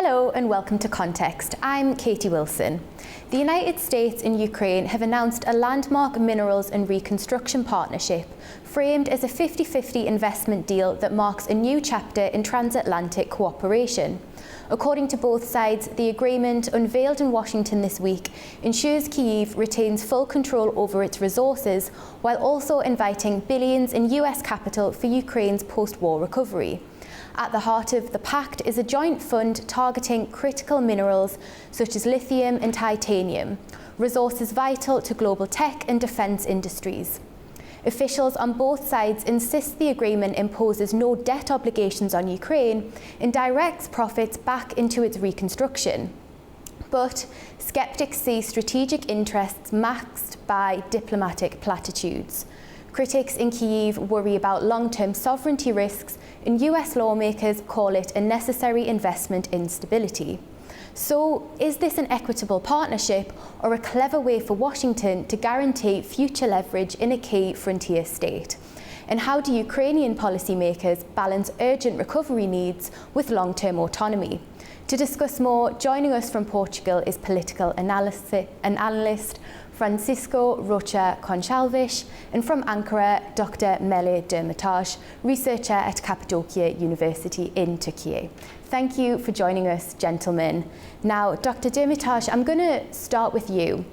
Hello and welcome to Context. I'm Katie Wilson. The United States and Ukraine have announced a landmark minerals and reconstruction partnership framed as a 50-50 investment deal that marks a new chapter in transatlantic cooperation. According to both sides, the agreement, unveiled in Washington this week, ensures Kyiv retains full control over its resources, while also inviting billions in US capital for Ukraine's post-war recovery. At the heart of the pact is a joint fund targeting critical minerals such as lithium and titanium, resources vital to global tech and defence industries. Officials on both sides insist the agreement imposes no debt obligations on Ukraine and directs profits back into its reconstruction. But skeptics see strategic interests masked by diplomatic platitudes. Critics in Kyiv worry about long-term sovereignty risks, and US lawmakers call it a necessary investment in stability. So, is this an equitable partnership or a clever way for Washington to guarantee future leverage in a key frontier state? And how do Ukrainian policymakers balance urgent recovery needs with long-term autonomy? To discuss more, joining us from Portugal is political analyst Francisco Rocha Conchalves, and from Ankara, Dr. Melih Demirtas, researcher at Cappadocia University in Turkey. Thank you for joining us, gentlemen. Now, Dr. Demirtas, I'm going to start with you.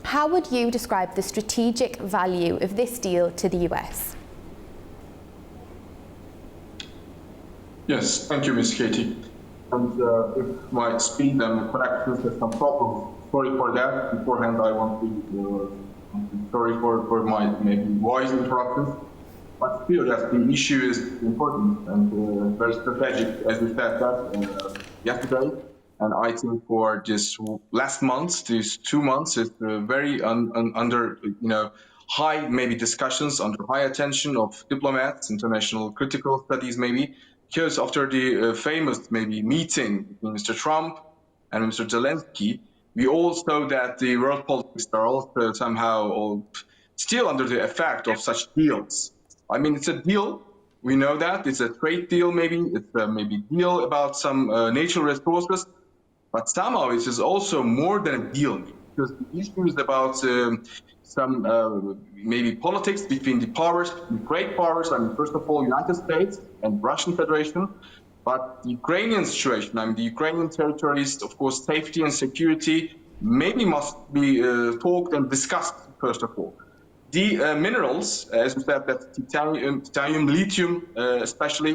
How would you describe the strategic value of this deal to the US? Yes, thank you, Ms. Katie. And if my speed and connections have some problems, sorry for that. Beforehand, I want to sorry for my maybe voice interruptions. But still, yes, the issue is important and very strategic, as we said that yesterday. And I think for this last month, these 2 months, it's very under high maybe discussions, under high attention of diplomats, international critical studies maybe. Because after the famous maybe meeting between Mr. Trump and Mr. Zelensky, we all saw that the world politics are also somehow all still under the effect of such deals. I mean, it's a deal. We know that it's a trade deal. Maybe it's a maybe deal about some natural resources, but somehow it is also more than a deal, because the issue is about some maybe politics between the powers, the great powers. I mean, first of all, United States and Russian Federation, but the Ukrainian situation. I mean, the Ukrainian territories, of course, safety and security maybe must be talked and discussed first of all. The minerals, as we said, that titanium, lithium, especially,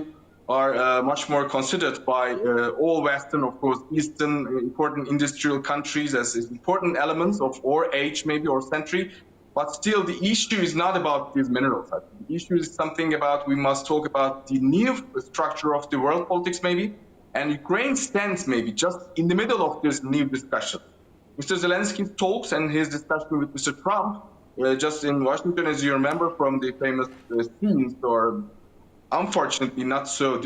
are much more considered by all Western, of course, Eastern important industrial countries as important elements of our age, maybe, or century. But still, the issue is not about these minerals. The issue is something about, we must talk about the new structure of the world politics, maybe, and Ukraine stands maybe just in the middle of this new discussion. Mr. Zelensky's talks and his discussion with Mr. Trump, just in Washington, as you remember from the famous scenes, or unfortunately not so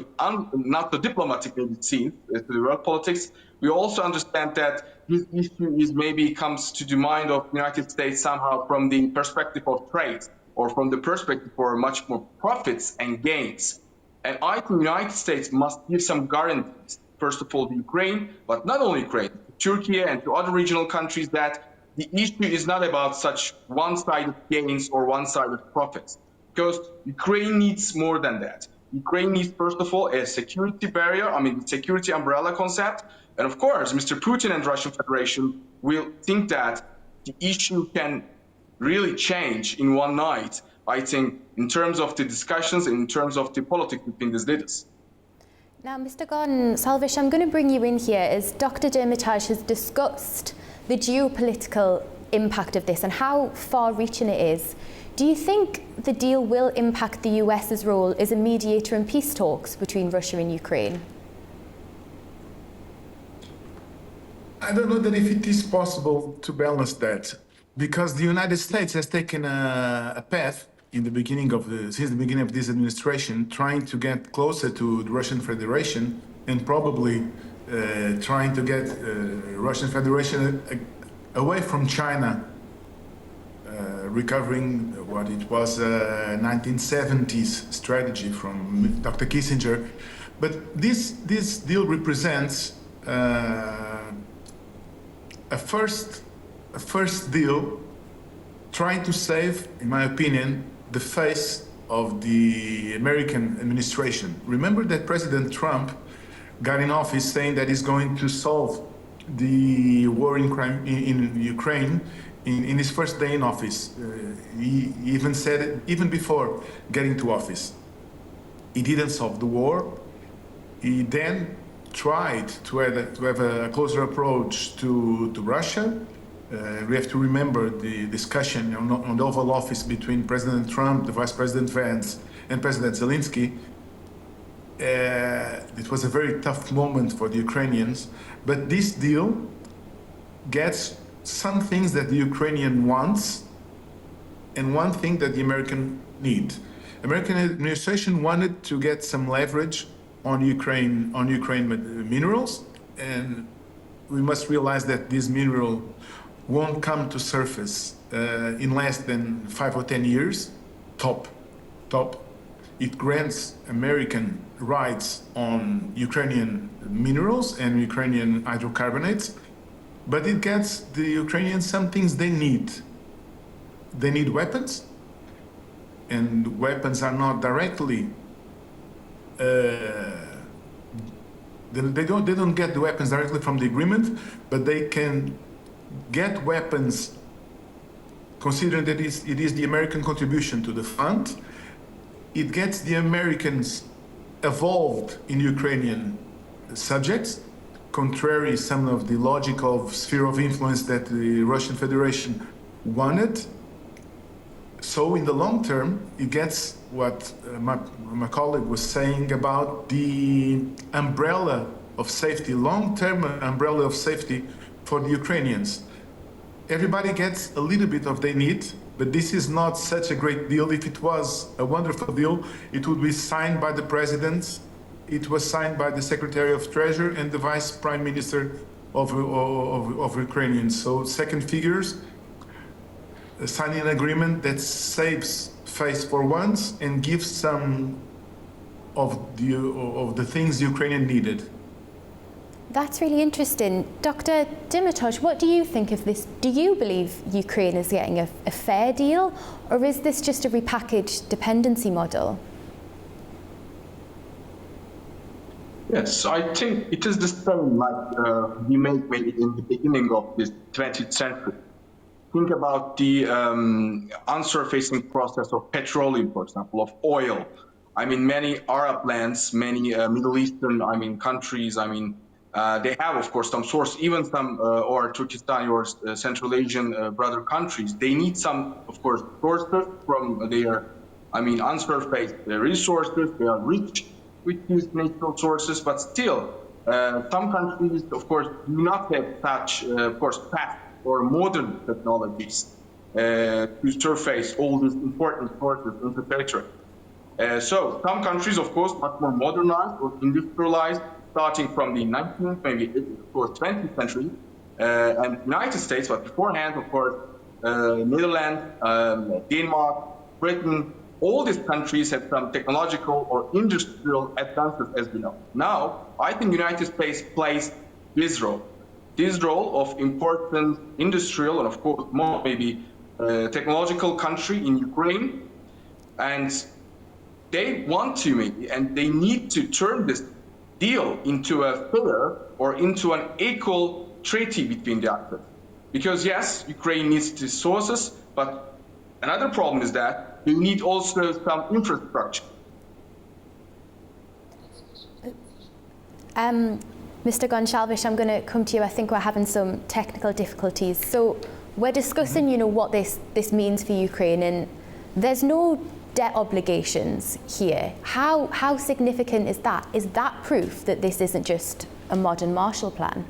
diplomatic scenes to the world politics, we also understand that this issue is maybe comes to the mind of the United States somehow from the perspective of trade, or from the perspective for much more profits and gains. And I think the United States must give some guarantees, first of all, to Ukraine, but not only Ukraine, to Turkey and to other regional countries, that the issue is not about such one-sided gains or one-sided profits. Because Ukraine needs more than that. Ukraine needs, first of all, a security barrier, I mean, security umbrella concept. And of course, Mr. Putin and Russian Federation will think that the issue can really change in one night, I think, in terms of the discussions and in terms of the politics between these leaders. Now, Mr. Gonçalves, I'm going to bring you in here as Dr. Demirtas has discussed the geopolitical impact of this and how far-reaching it is. Do you think the deal will impact the US's role as a mediator in peace talks between Russia and Ukraine? I don't know that if it is possible to balance that, because the United States has taken a path since the beginning of this administration, trying to get closer to the Russian Federation and probably trying to get Russian Federation away from China, recovering what it was 1970s strategy from Dr. Kissinger. But this deal represents a first deal trying to save, in my opinion, the face of the American administration. Remember that President Trump got in office saying that he's going to solve the war in Ukraine in his first day in office. He even said it even before getting to office. He didn't solve the war. He then tried to have a closer approach to Russia. We have to remember the discussion on the Oval Office between President Trump, the Vice President Vance, and President Zelensky. It was a very tough moment for the Ukrainians, but this deal gets some things that the Ukrainian wants and one thing that the American need. American administration wanted to get some leverage on Ukraine minerals, and we must realize that this mineral won't come to surface in less than 5 or 10 years, top. It grants American rights on Ukrainian minerals and Ukrainian hydrocarbonates, but it gets the Ukrainians some things they need. They need weapons, and weapons are not directly they don't get the weapons directly from the agreement, but they can get weapons considering that it is the American contribution to the fund. It gets the Americans involved in Ukrainian subjects, contrary some of the logic of sphere of influence that the Russian Federation wanted. So in the long term, it gets what my colleague was saying about the umbrella of safety, long-term umbrella of safety for the Ukrainians. Everybody gets a little bit of their need, but this is not such a great deal. If it was a wonderful deal, it would be signed by the president. It was signed by the Secretary of Treasury and the Vice Prime Minister of Ukraine. So second figures, signing an agreement that saves face for once and gives some of the things Ukrainian needed. That's really interesting. Dr. Dimitrov, what do you think of this? Do you believe Ukraine is getting a fair deal, or is this just a repackaged dependency model? Yes, I think it is the same like we made maybe in the beginning of this 20th century. Think about the unsurfacing process of petroleum, for example, of oil. I mean, many Arab lands, many Middle Eastern, countries, they have, of course, some source, even some, or Turkestan or Central Asian brother countries. They need some, of course, sources from their, unsurfaced resources. They are rich with these natural sources, but still, some countries, of course, do not have such, of course, fast or modern technologies to surface all these important sources into territory. So some countries, of course, much more modernized or industrialized, starting from the 19th, maybe of course 20th century, and United States, but beforehand, of course, Netherlands, Denmark, Britain, all these countries have some technological or industrial advances, as we know. Now, I think United States plays this role of important industrial and, of course, more maybe technological country in Ukraine, and they want to maybe, and they need to turn this deal into a fair or into an equal treaty between the actors. Because yes, Ukraine needs these sources, but another problem is that they need also some infrastructure. Mr. Gonçalves, I'm going to come to you. I think we're having some technical difficulties. So we're discussing, what this means for Ukraine, and there's no debt obligations here. How significant is that? Is that proof that this isn't just a modern Marshall Plan?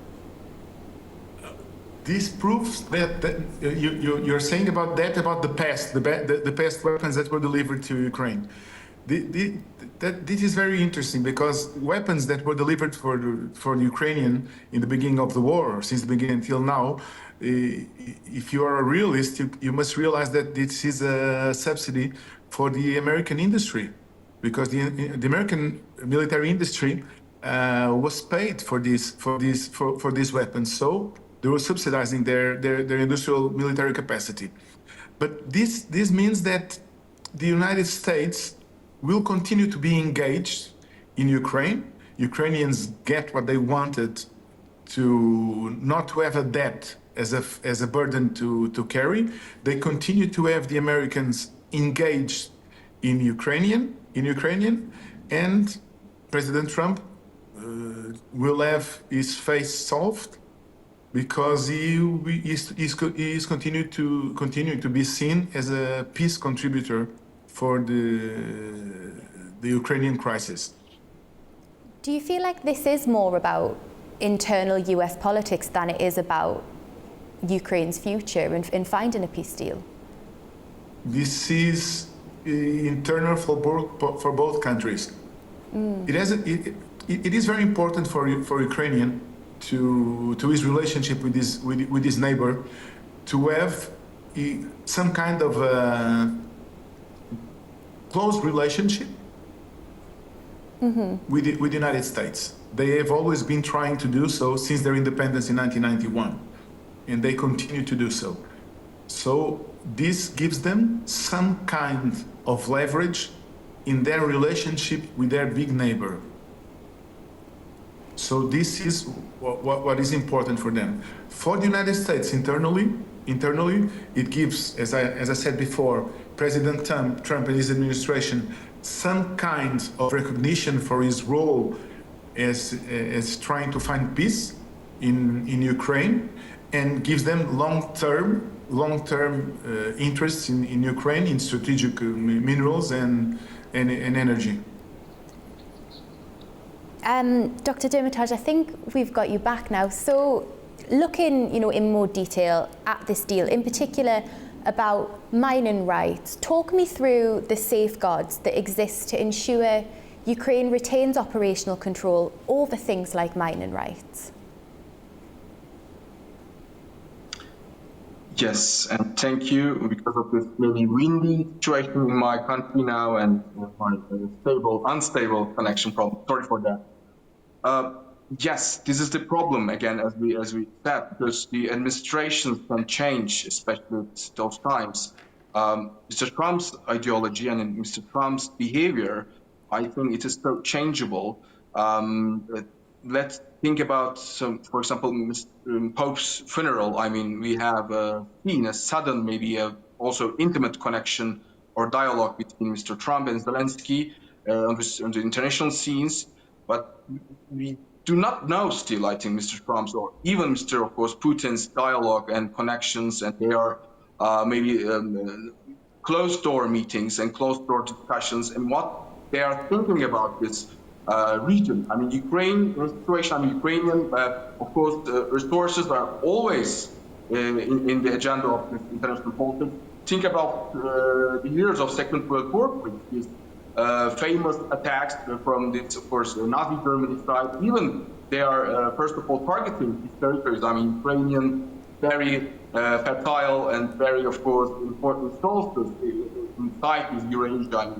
This proves that you're saying about that, about the past, the past weapons that were delivered to Ukraine. This is very interesting because weapons that were delivered for the Ukrainian in the beginning of the war, or since the beginning until now, if you are a realist, you must realize that this is a subsidy for the American industry, because the American military industry was paid for these weapons. So they were subsidizing their industrial military capacity. But this means that the United States will continue to be engaged in Ukraine. Ukrainians get what they wanted, to not to have a debt as a burden to carry. They continue to have the Americans engaged in Ukrainian, and President Trump will have his face solved because he is continuing to be seen as a peace contributor for the Ukrainian crisis. Do you feel like this is more about internal US politics than it is about Ukraine's future in finding a peace deal? This is internal for both countries. It is very important for Ukrainian to his relationship with his neighbor to have some kind of close relationship with the United States. They have always been trying to do so since their independence in 1991, and they continue to do so. So this gives them some kind of leverage in their relationship with their big neighbor. So this is what is important for them. For the United States internally, it gives, as I said before, President Trump and his administration some kind of recognition for his role as trying to find peace in Ukraine, and gives them long-term interests in Ukraine, in strategic minerals and energy. Dr. Dermitage, I think we've got you back now. So looking, in more detail at this deal, in particular about mining rights, talk me through the safeguards that exist to ensure Ukraine retains operational control over things like mining rights. Yes, and thank you. Because of this maybe windy situation in my country now and my unstable connection problem. Sorry for that. Yes, this is the problem again, as we said, because the administrations can change, especially at those times. Mr. Trump's ideology and Mr. Trump's behavior, I think it is so changeable. Let's think about for example, Pope's funeral. I mean, we have seen a sudden, maybe also intimate connection or dialogue between Mr. Trump and Zelensky on the international scenes, but we do not know still, I think, Mr. Trump's or even Mr. of course Putin's dialogue and connections, and they are maybe closed door meetings and closed door discussions, and what they are thinking about this region. I mean, Ukraine situation. I mean, Ukrainian, of course, resources are always in the agenda of this international politics. Think about the years of Second World War, with these famous attacks from this, of course, Nazi Germany side. Even they are first of all targeting these territories. I mean, Ukrainian, very fertile and very, of course, important sources inside this Eurasia.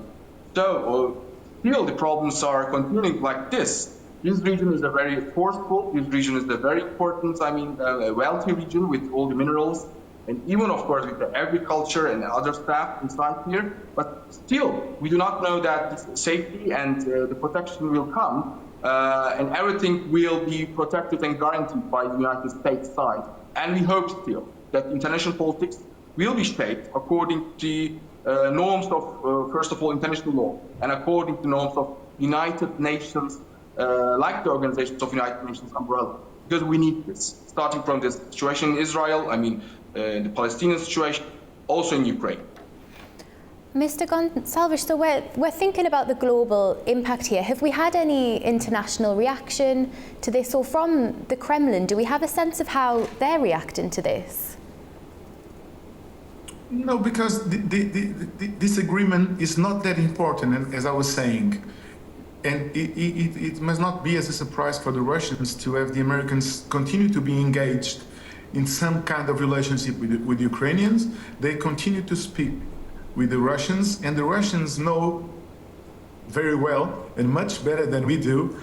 So still, the problems are continuing like this. This region is a very forceful. This region is a very important, I mean, a wealthy region with all the minerals, and even, of course, with the agriculture and other stuff inside here. But still, we do not know that this safety and the protection will come, and everything will be protected and guaranteed by the United States side. And we hope still that international politics will be shaped according to the norms of, first of all, international law, and according to norms of United Nations, like the organizations of United Nations umbrella, because we need this, starting from the situation in Israel, I mean, the Palestinian situation, also in Ukraine. Mr. Gonsalves, so we're thinking about the global impact here. Have we had any international reaction to this, or from the Kremlin, do we have a sense of how they're reacting to this? No, because this agreement is not that important, as I was saying. And it must not be as a surprise for the Russians to have the Americans continue to be engaged in some kind of relationship with Ukrainians. They continue to speak with the Russians, and the Russians know very well, and much better than we do,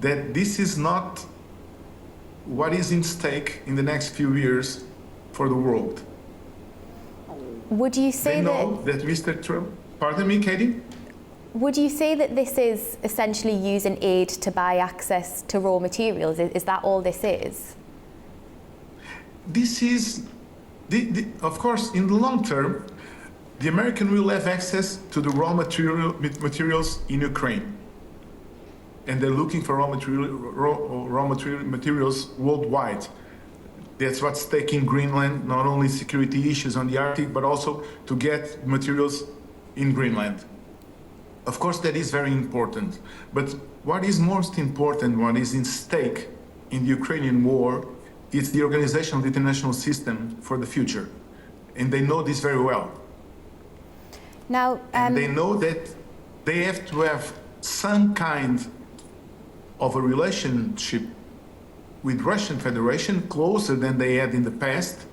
that this is not what is in stake in the next few years for the world. Would you say They know that Mr. Trump, pardon me, Katie? Would you say that this is essentially using aid to buy access to raw materials? Is that all this is? This is, of course, in the long term, the American will have access to the materials in Ukraine. And they're looking for raw materials worldwide. That's what's taking Greenland, not only security issues on the Arctic, but also to get materials in Greenland. Of course, that is very important. But what is most important, what is in stake in the Ukrainian war, is the organization of the international system for the future. And they know this very well. Now, and they know that they have to have some kind of a relationship with Russian Federation closer than they had in the past,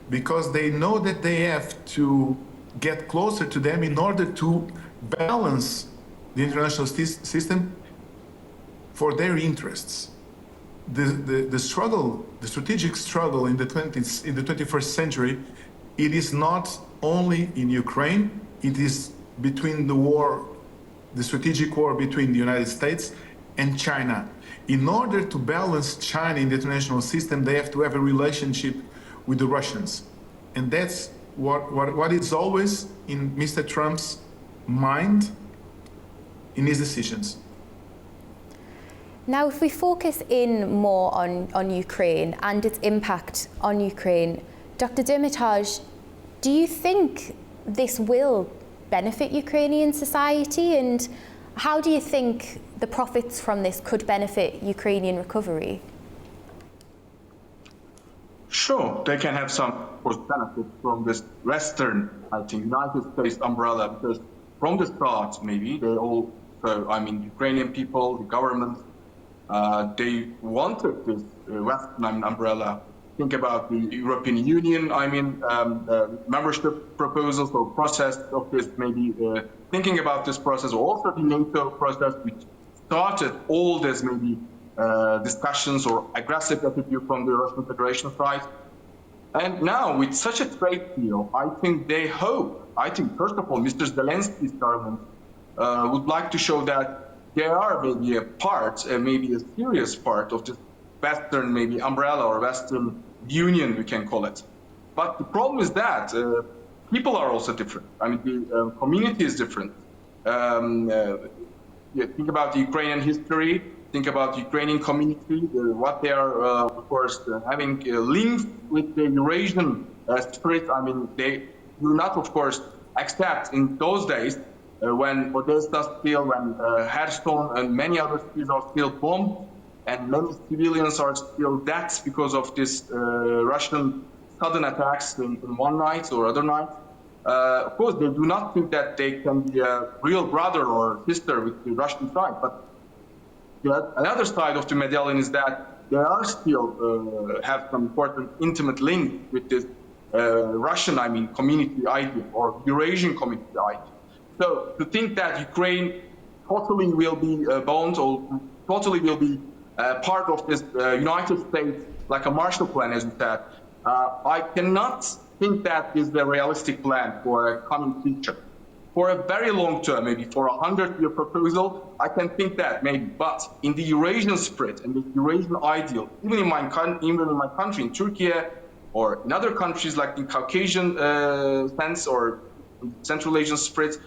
because they know that they have to get closer to them in order to balance the international system for their interests. The struggle, the strategic struggle in the 21st century, it is not only in Ukraine, it is between the strategic war between the United States and China. In order to balance China in the international system, they have to have a relationship with the Russians. And that's what is always in Mr. Trump's mind in his decisions. Now, if we focus in more on Ukraine and its impact on Ukraine, Dr. Dermitage, do you think this will benefit Ukrainian society, and how do you think the profits from this could benefit Ukrainian recovery? Sure, they can have some, of course, benefits from this Western, I think, United States umbrella, because from the start, maybe, they all, Ukrainian people, the government, they wanted this Western umbrella. Think about the European Union, membership proposals or process of this, maybe thinking about this process, or also the NATO process, which started all this maybe discussions or aggressive attitude from the Russian Federation side. And now with such a trade deal, I think they hope, first of all, Mr. Zelensky's government would like to show that they are maybe a part, maybe a serious part of this Western maybe umbrella or Western union, we can call it. But the problem is that people are also different. The community is different. Think about the Ukrainian history, think about the Ukrainian community, what they are, of course, having links with the Eurasian spirit. They do not, of course, accept in those days when Odessa still, when Kherson and many other cities are still bombed, and many civilians are still dead because of this Russian sudden attacks in one night or other night. Of course, they do not think that they can be a real brother or sister with the Russian side. But another side of the medallion is that they are still have some important intimate link with this Russian, community idea or Eurasian community idea. So to think that Ukraine totally will be bound or totally will be part of this United States, like a Marshall Plan, as you said, I cannot think that is the realistic plan for a coming future. For a very long term, maybe for a 100-year proposal, I can think that maybe. But in the Eurasian spirit and the Eurasian ideal, even in my country, in Turkey, or in other countries like the Caucasian sense or Central Asian spirit,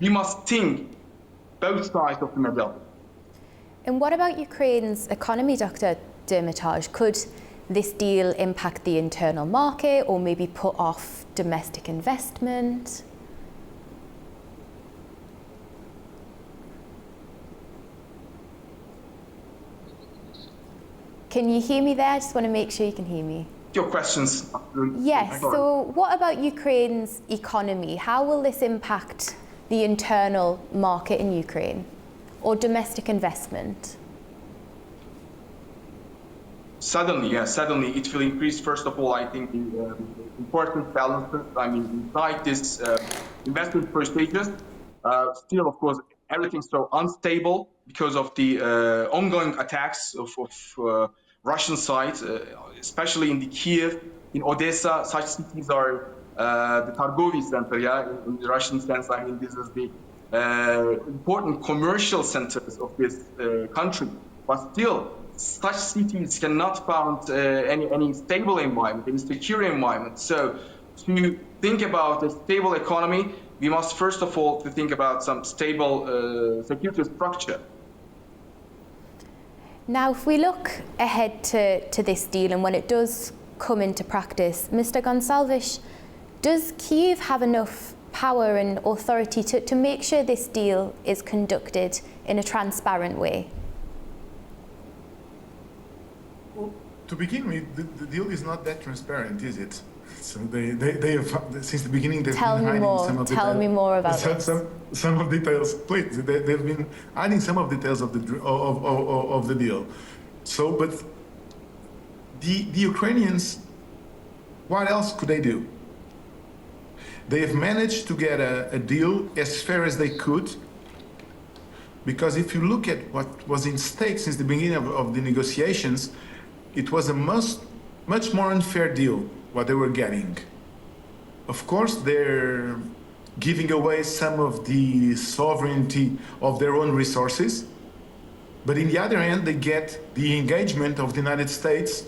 we must think both sides of the medallion. And what about Ukraine's economy, Dr. Dermitage? Could this deal impact the internal market or maybe put off domestic investment? Can you hear me there? I just want to make sure you can hear me. Your questions. Yes, so what about Ukraine's economy? How will this impact the internal market in Ukraine or domestic investment? Suddenly it will increase. First of all, I think the important balances, inside this investment procedures, still, of course, everything's so unstable because of the ongoing attacks of Russian side, especially in the Kiev, in Odessa. Such cities are the Targovy center, yeah, in the Russian sense. I mean, this is the important commercial centers of this country. But still, such cities cannot find any stable environment, any secure environment. So to think about a stable economy, we must first of all to think about some stable security structure. Now, if we look ahead to this deal and when it does come into practice, Mr. Gonsalves, does Kyiv have enough power and authority to make sure this deal is conducted in a transparent way? Well, to begin with, the deal is not that transparent, is it? So they have, since the beginning, they've been hiding some of the Tell me more about this. Some of details, please. They've been hiding some of details of the deal. So, but the Ukrainians, what else could they do? They have managed to get a deal as fair as they could, because if you look at what was in stake since the beginning of the negotiations, it was a much more unfair deal, what they were getting. Of course, they're giving away some of the sovereignty of their own resources, but in the other hand, they get the engagement of the United States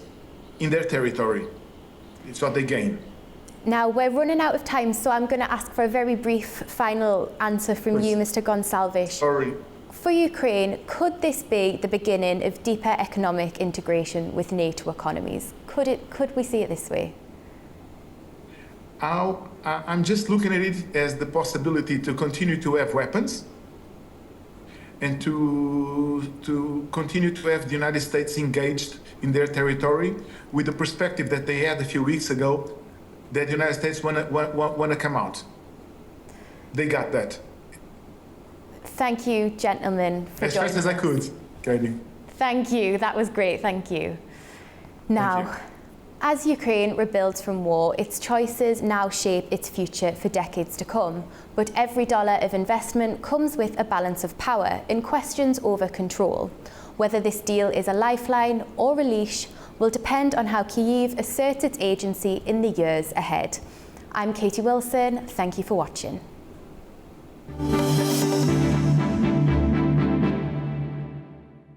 in their territory. It's what they gain. Now, we're running out of time, so I'm going to ask for a very brief final answer from you, Mr. Gonsalves. Sorry. For Ukraine, could this be the beginning of deeper economic integration with NATO economies? Could we see it this way? I'm just looking at it as the possibility to continue to have weapons and to continue to have the United States engaged in their territory with the perspective that they had a few weeks ago that the United States want to come out. They got that. Thank you, gentlemen, for as joining fast as I could, Katie. Thank you. That was great. Thank you. Now, as Ukraine rebuilds from war, its choices now shape its future for decades to come. But every dollar of investment comes with a balance of power and questions over control. Whether this deal is a lifeline or a leash will depend on how Kyiv asserts its agency in the years ahead. I'm Katie Wilson. Thank you for watching.